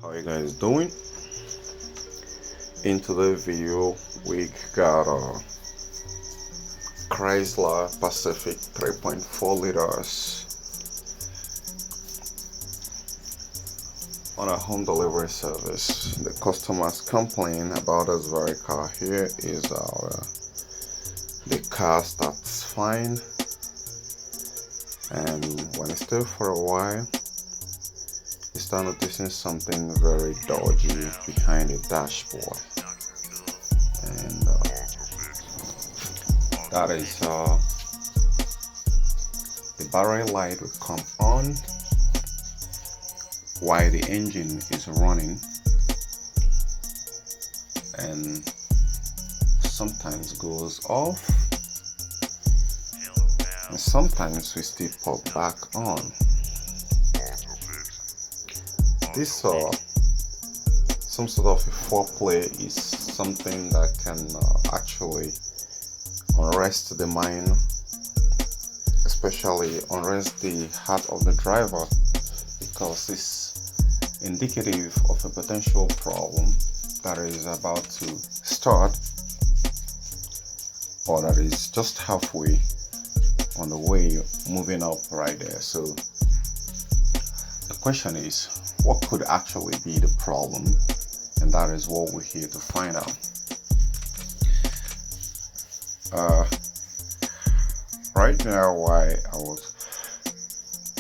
How you guys doing? In today's video we got a Chrysler Pacific 3.4 liters on a home delivery service. The customers complain about this very car. Here is the car starts fine, and when it's still for a while you start noticing something very dodgy behind the dashboard, and that is the battery light will come on while the engine is running, and sometimes goes off, and sometimes we still pop back on. This some sort of a foreplay is something that can actually unrest the mind, especially unrest the heart of the driver, because it's indicative of a potential problem that is about to start, or that is just halfway on the way moving up right there. So the question is, what could actually be the problem? And that is what we're here to find out. Right now, while I was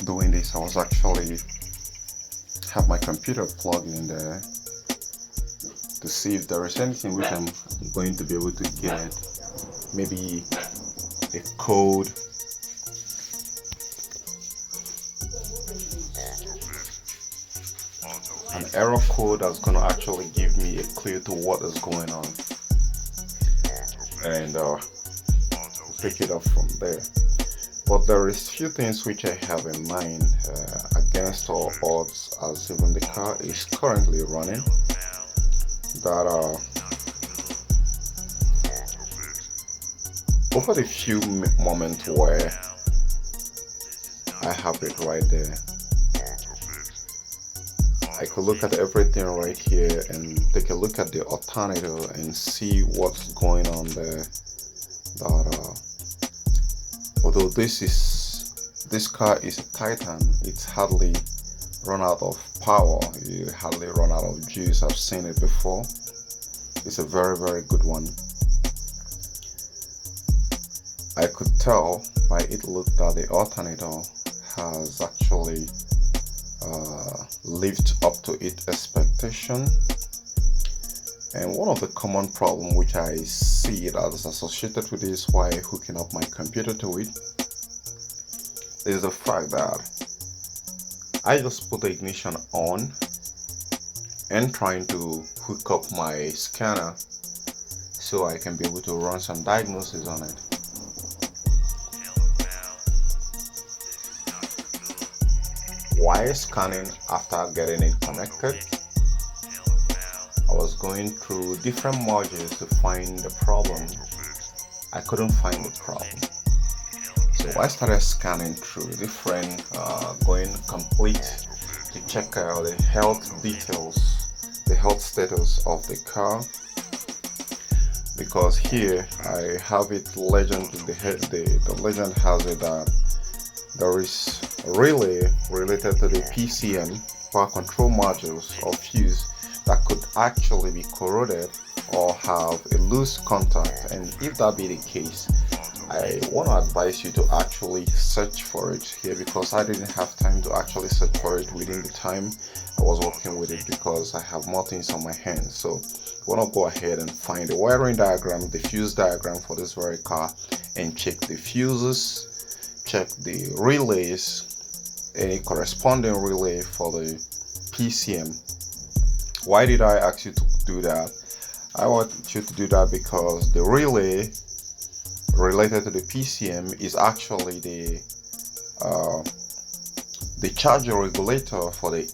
doing this, I was actually have my computer plugged in there to see if there is anything which I'm going to be able to get, maybe a code, an error code that's going to actually give me a clue to what is going on, and pick it up from there. But there is few things which I have in mind, against all odds, as even the car is currently running, that over the few moments where I have it right there, I could look at everything right here and take a look at the alternator and see what's going on there. That although this car is a Titan, it's hardly run out of power, you hardly run out of juice. I've seen it before. It's a very, very good one. I could tell by it looked that the alternator has actually lived up to its expectation. And one of the common problems which I see that is associated with this while hooking up my computer to it is the fact that I just put the ignition on and trying to hook up my scanner so I can be able to run some diagnosis on it. While scanning after getting it connected, I was going through different modules to find the problem. I couldn't find the problem. So I started scanning through different, going complete to check out the health details, the health status of the car. Because here I have it legend, the legend has it that there is a relay related to the PCM, power control modules or fuse, that could actually be corroded or have a loose contact. And if that be the case, I want to advise you to actually search for it here, because I didn't have time to actually search for it within the time I was working with it, because I have more things on my hands. So I want to go ahead and find the wiring diagram, the fuse diagram for this very car, and check the fuses, check the relays, any corresponding relay for the PCM. Why did I ask you to do that? I want you to do that because the relay related to the PCM is actually the charger regulator for the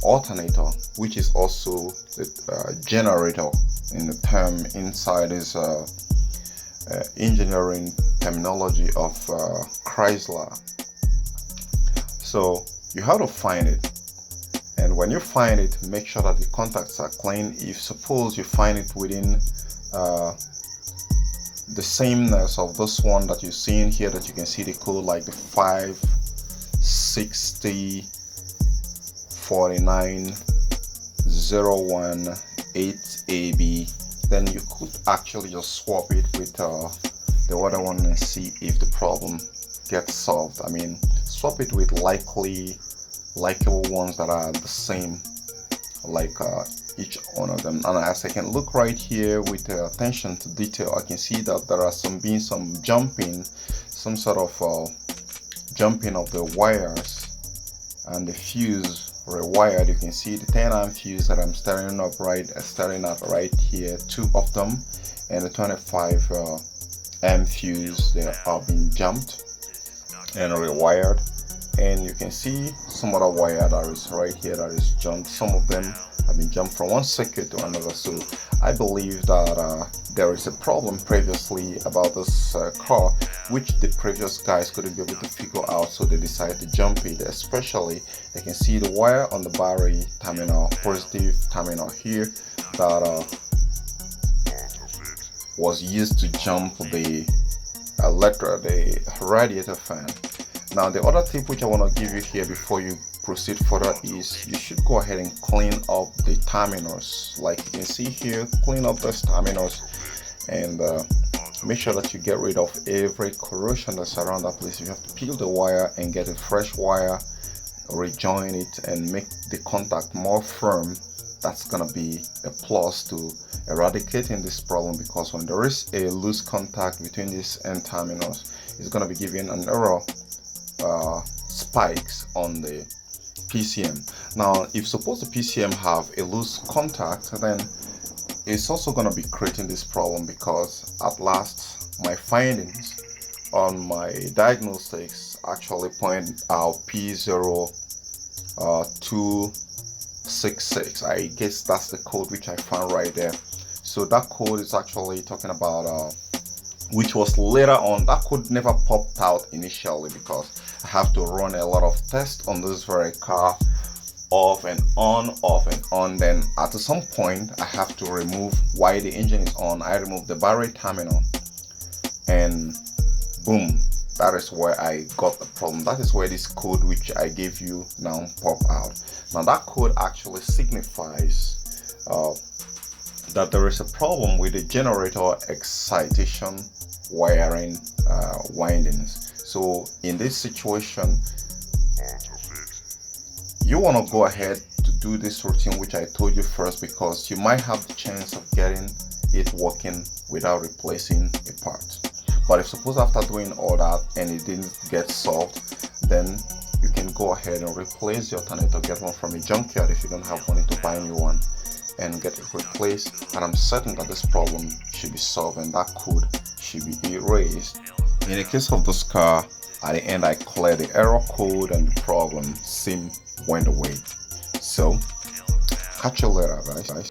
alternator, which is also the generator in the term inside is engineering terminology of Chrysler. So you have to find it, And when you find it, make sure that the contacts are clean. If suppose you find it within the sameness of this one that you're seeing here, that you can see the code like the 5604901 then you could actually just swap it with the other one and see if the problem gets solved. I mean, swap it with likable ones that are the same, like each one of them. And as I can look right here with attention to detail, I can see that there are some jumping, some sort of jumping of the wires, and the fuse rewired. You can see the 10 amp fuse that I'm starting at right here, 2 of them, and the 25 amp fuse, they have been jumped and rewired. And you can see some other wire that is right here that is jumped. Some of them have been jumped from one circuit to another. So I believe that there is a problem previously about this car, which the previous guys couldn't be able to figure out, so they decided to jump it. Especially, you can see the wire on the battery terminal, positive terminal here, that was used to jump the radiator fan. Now, the other tip which I want to give you here before you proceed further is you should go ahead and clean up the terminals. Like you can see here, clean up those terminals and make sure that you get rid of every corrosion that's around that place. You have to peel the wire and get a fresh wire, rejoin it, and make the contact more firm. That's gonna be a plus to eradicating this problem, because when there is a loose contact between these end terminals, it's gonna be giving an error spikes on the PCM. Now, if suppose the PCM have a loose contact, then it's also going to be creating this problem, because at last my findings on my diagnostics actually point out P0266. I guess that's the code which I found right there. So that code is actually talking about which was later on, that code never popped out initially, because I have to run a lot of tests on this very car, off and on. Then at some point I have to remove, while the engine is on, I remove the battery terminal, and boom, that is where I got the problem. That is where this code which I gave you now pop out. Now that code actually signifies that there is a problem with the generator excitation wiring windings. So in this situation, you want to go ahead to do this routine which I told you first, because you might have the chance of getting it working without replacing a part. But if suppose after doing all that and it didn't get solved, then you can go ahead and replace the alternator, get one from a junkyard if you don't have money to buy a new one, and get it replaced. And I'm certain that this problem should be solved and that code should be erased. In the case of this car, at the end I cleared the error code and the problem went away. So catch you later, guys.